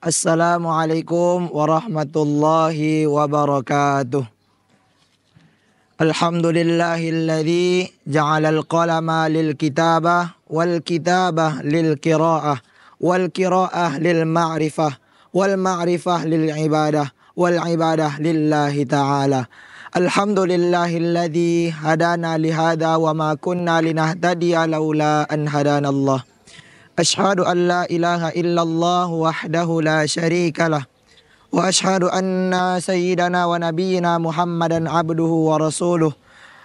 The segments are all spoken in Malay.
Assalamualaikum warahmatullahi wabarakatuh. Alhamdulillahilladzi ja'alal qalama lil kitabah wal kitabah lil qiraah wal qiraah lil ma'rifah wal ma'rifah lil ibadah wal ibadah lillahi ta'ala. Alhamdulillahilladzi hadana lihada wa ma kunna linahtadiya laula an hadanallah. Ashhadu an la ilaha illallah wahdahu la syarika lah. Wa ashhadu anna sayyidana wa nabiyyina Muhammadan abduhu wa rasuluh.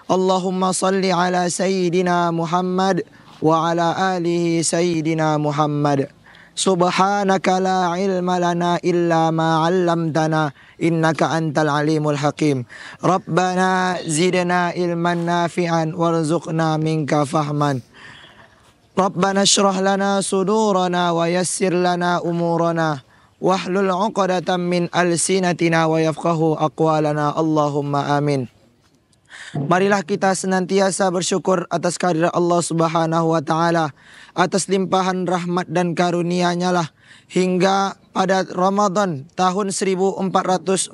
Allahumma salli ala sayyidina Muhammad wa ala alihi sayyidina Muhammad. Subhanaka la ilma lana illa ma 'allamtana innaka antal alimul hakim. Rabbana zidna ilman nafi'an warzuqna minka fahman. Rabbana syrah lana sudurana wa yassir lana umurana wahlul 'uqdatam min alsinatina wa yafqahu aqwalana. Allahumma amin. Marilah kita senantiasa bersyukur atas kehadirat Allah Subhanahu wa taala, atas limpahan rahmat dan karunia-Nya lah hingga pada Ramadan tahun 1446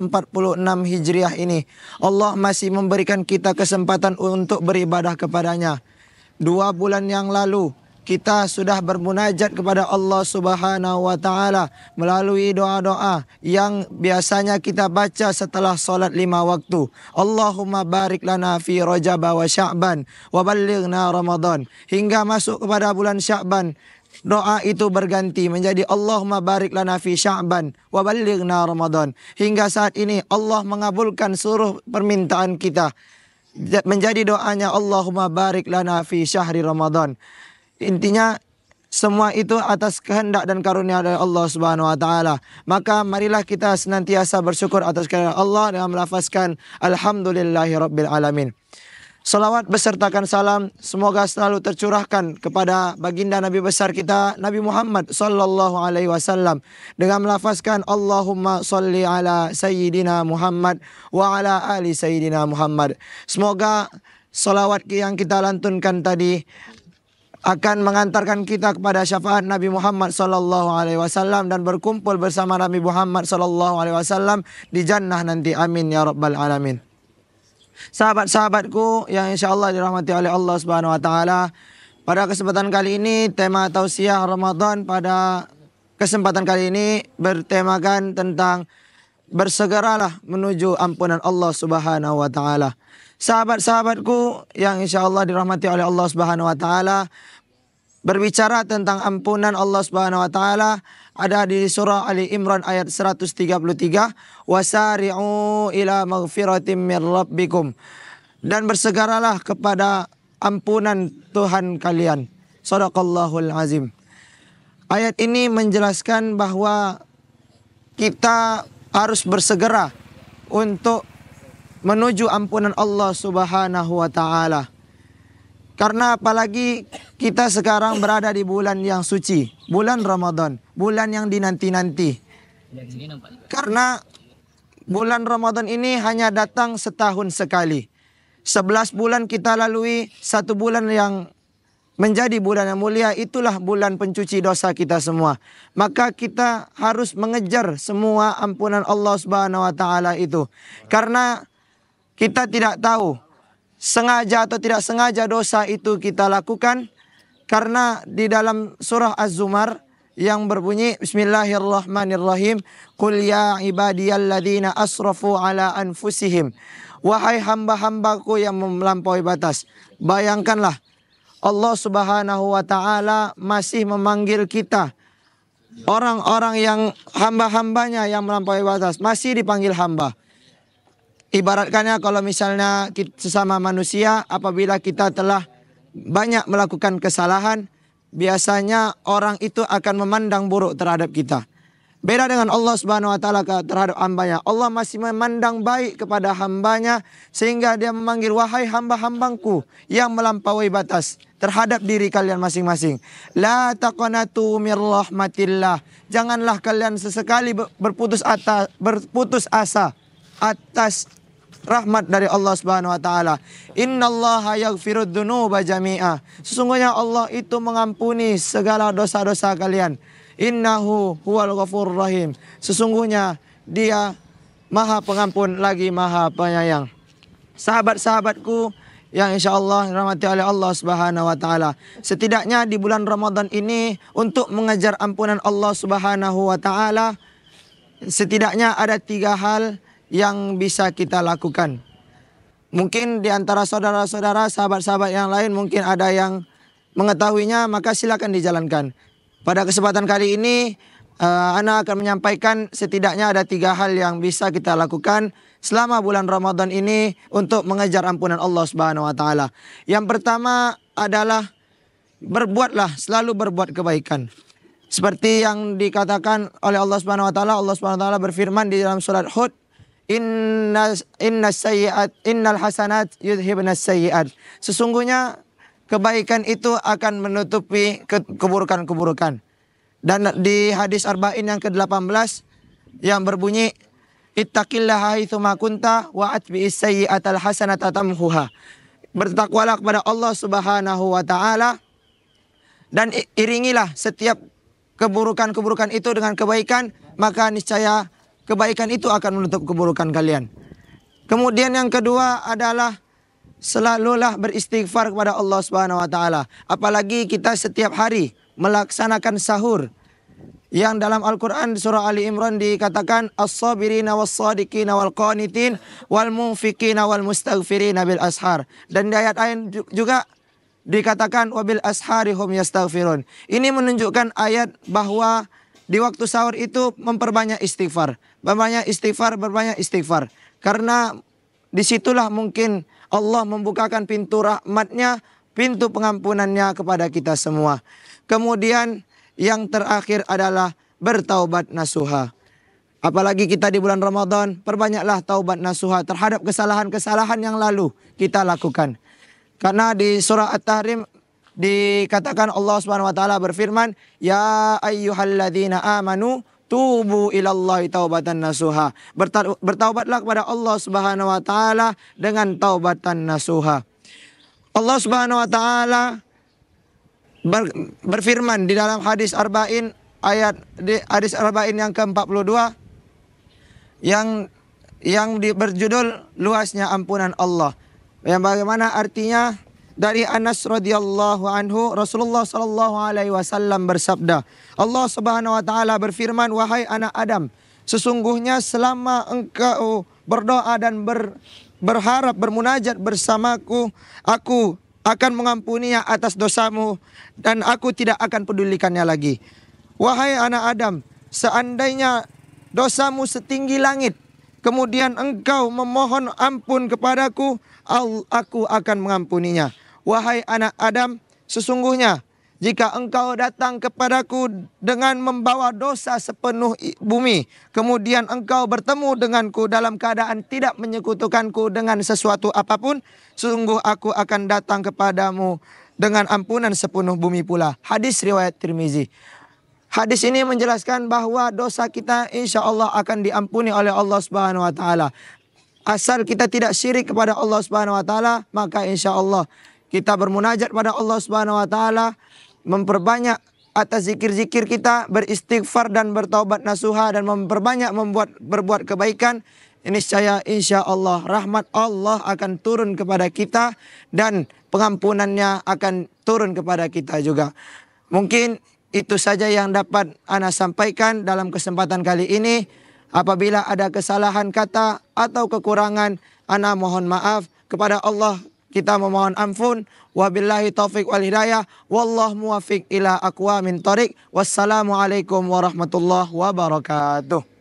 Hijriah ini Allah masih memberikan kita kesempatan untuk beribadah kepadanya. 2 bulan yang lalu kita sudah bermunajat kepada Allah Subhanahu wa taala melalui doa-doa yang biasanya kita baca setelah solat 5 waktu. Allahumma barik lana fi Rajab wa Sya'ban wa ballighna Ramadan. Hingga masuk kepada bulan Sya'ban, doa itu berganti menjadi Allahumma barik lana fi Sya'ban wa ballighna Ramadan. Hingga saat ini Allah mengabulkan seluruh permintaan kita menjadi doanya Allahumma barik lana fi syahri Ramadan. Intinya semua itu atas kehendak dan karunia dari Allah Subhanahu wa taala. Maka marilah kita senantiasa bersyukur atas kehadirat Allah dengan melafazkan alhamdulillahirabbil alamin. Salawat besertakan salam semoga selalu tercurahkan kepada baginda Nabi besar kita Nabi Muhammad sallallahu alaihi wasallam dengan melafazkan Allahumma shalli ala sayyidina Muhammad wa ala ali sayyidina Muhammad. Semoga salawat yang kita lantunkan tadi akan mengantarkan kita kepada syafaat Nabi Muhammad sallallahu alaihi wasallam dan berkumpul bersama Nabi Muhammad sallallahu alaihi wasallam di jannah nanti. Amin ya rabbal alamin. Sahabat-sahabatku yang insyaallah dirahmati oleh Allah Subhanahu wa taala, pada kesempatan kali ini tema tausiah Ramadan pada kesempatan kali ini bertemakan tentang bersegeralah menuju ampunan Allah Subhanahu wa taala. Sahabat-sahabatku yang insyaallah dirahmati oleh Allah Subhanahu wa taala, berbicara tentang ampunan Allah Subhanahu wa taala ada di surah Ali Imran ayat 133, wasari'u ila maghfiratin mir rabbikum, dan bersegeralah kepada ampunan Tuhan kalian. Shadaqallahul azim. Ayat ini menjelaskan bahwa kita harus bersegera untuk menuju ampunan Allah Subhanahu wa taala. Karena apalagi kita sekarang berada di bulan yang suci, bulan Ramadan, bulan yang dinanti-nanti. Karena bulan Ramadan ini hanya datang setahun sekali. 11 bulan kita lalui, 1 bulan yang menjadi bulan yang mulia, itulah bulan pencuci dosa kita semua. Maka kita harus mengejar semua ampunan Allah Subhanahu wa taala itu. Karena kita tidak tahu sengaja atau tidak sengaja dosa itu kita lakukan. Karena di dalam surah Az-Zumar yang berbunyi Bismillahirrahmanirrahim, Qul ya ibadiyalladzina asrafu ala anfusihim, wahai hamba-hambaku yang melampaui batas. Bayangkanlah Allah Subhanahu wa taala masih memanggil kita, orang-orang yang hamba-hambanya yang melampaui batas masih dipanggil hamba. Ibaratkannya kalau misalnya sesama manusia, apabila kita telah banyak melakukan kesalahan, biasanya orang itu akan memandang buruk terhadap kita. Beda dengan Allah Subhanahu wa taala terhadap hambanya. Allah masih memandang baik kepada hambanya sehingga dia memanggil, wahai hamba-hambaku yang melampaui batas terhadap diri kalian masing-masing. La taqnatu mir rahmatillah. Janganlah kalian sesekali berputus asa atas rahmat dari Allah Subhanahu wa taala. Innallaha yaghfirud dzunuba jami'a. Sesungguhnya Allah itu mengampuni segala dosa-dosa kalian. Innahu huwal ghafurur rahim. Sesungguhnya Dia Maha Pengampun lagi Maha Penyayang. Sahabat-sahabatku yang insya-Allah dirahmati oleh Allah Subhanahu wa taala. Setidaknya di bulan Ramadan ini untuk mengejar ampunan Allah Subhanahu wa taala, setidaknya ada 3 hal yang bisa kita lakukan. Mungkin di antara saudara-saudara, sahabat-sahabat yang lain mungkin ada yang mengetahuinya, maka silakan dijalankan. Pada kesempatan kali ini, Ana akan menyampaikan setidaknya ada 3 hal yang bisa kita lakukan selama bulan Ramadan ini untuk mengejar ampunan Allah Subhanahu wa taala. Yang pertama adalah selalu berbuat kebaikan. Seperti yang dikatakan oleh Allah Subhanahu wa taala, Allah Subhanahu wa taala berfirman di dalam surat Hud, innal hasanat yudhibnas sayyi'at. Sesungguhnya kebaikan itu akan menutupi keburukan-keburukan. Dan di hadis arba'in yang ke-18 yang berbunyi, ittaqillaha haitsu ma kunta wa atbi'is sayyi'atal hasanata tamhuha. Bertakwalah kepada Allah Subhanahu wa taala dan iringilah setiap keburukan-keburukan itu dengan kebaikan, maka niscaya kebaikan itu akan menutup keburukan kalian. Kemudian yang kedua adalah selalulah beristighfar kepada Allah Subhanahu wa taala. Apalagi kita setiap hari melaksanakan sahur. Yang dalam Al-Quran surah Ali Imran dikatakan as-sabirina was-sadiqina wal-qanitin wal-munfiqina wal-mustaghfirina bil ashar. Dan di ayat lain juga dikatakan wabil ashari hum yastaghfirun. Ini menunjukkan ayat bahwa di waktu sahur itu memperbanyak istighfar. Berbanyak istighfar. Karena disitulah mungkin Allah membukakan pintu rahmatnya, pintu pengampunannya kepada kita semua. Kemudian yang terakhir adalah bertaubat nasuha. Apalagi kita di bulan Ramadan, perbanyaklah taubat nasuha terhadap kesalahan-kesalahan yang lalu kita lakukan. Karena di surah At-Tahrim dikatakan Allah Subhanahu wa taala berfirman, ya ayyuhalladzina amanu tubu ilallahi taubatan nasuha. Bertaubatlah kepada Allah Subhanahu wa taala dengan taubatan nasuha. Allah Subhanahu wa taala berfirman di dalam hadis arba'in hadis arba'in yang ke-42 yang berjudul luasnya ampunan Allah. Yang bagaimana artinya dari Anas radhiyallahu anhu, Rasulullah sallallahu alaihi wasallam bersabda, Allah Subhanahu wa taala berfirman, wahai anak Adam, sesungguhnya selama engkau berdoa dan berharap bermunajat bersamaku, aku akan mengampuninya atas dosamu dan aku tidak akan pedulikannya lagi. Wahai anak Adam, seandainya dosamu setinggi langit, kemudian engkau memohon ampun kepadaku, aku akan mengampuninya. Wahai anak Adam, sesungguhnya jika engkau datang kepadaku dengan membawa dosa sepenuh bumi, kemudian engkau bertemu denganku dalam keadaan tidak menyekutukanku dengan sesuatu apapun, sungguh aku akan datang kepadamu dengan ampunan sepenuh bumi pula. Hadis riwayat Tirmizi. Hadis ini menjelaskan bahwa dosa kita insya Allah akan diampuni oleh Allah Subhanahu wa taala. Asal kita tidak syirik kepada Allah Subhanahu wa taala, maka insya Allah kita bermunajat pada Allah Subhanahu wa taala, memperbanyak atas zikir-zikir kita, beristighfar dan bertaubat nasuha, dan memperbanyak berbuat kebaikan. Niscaya insya Allah rahmat Allah akan turun kepada kita dan pengampunannya akan turun kepada kita juga. Mungkin itu saja yang dapat Ana sampaikan dalam kesempatan kali ini. Apabila ada kesalahan kata atau kekurangan, Ana mohon maaf. Kepada Allah kita memohon ampun. Wabillahi taufiq wal hidayah. Wallahu muwaffiq ila aqwamit thoriq. Wassalamualaikum warahmatullahi wabarakatuh.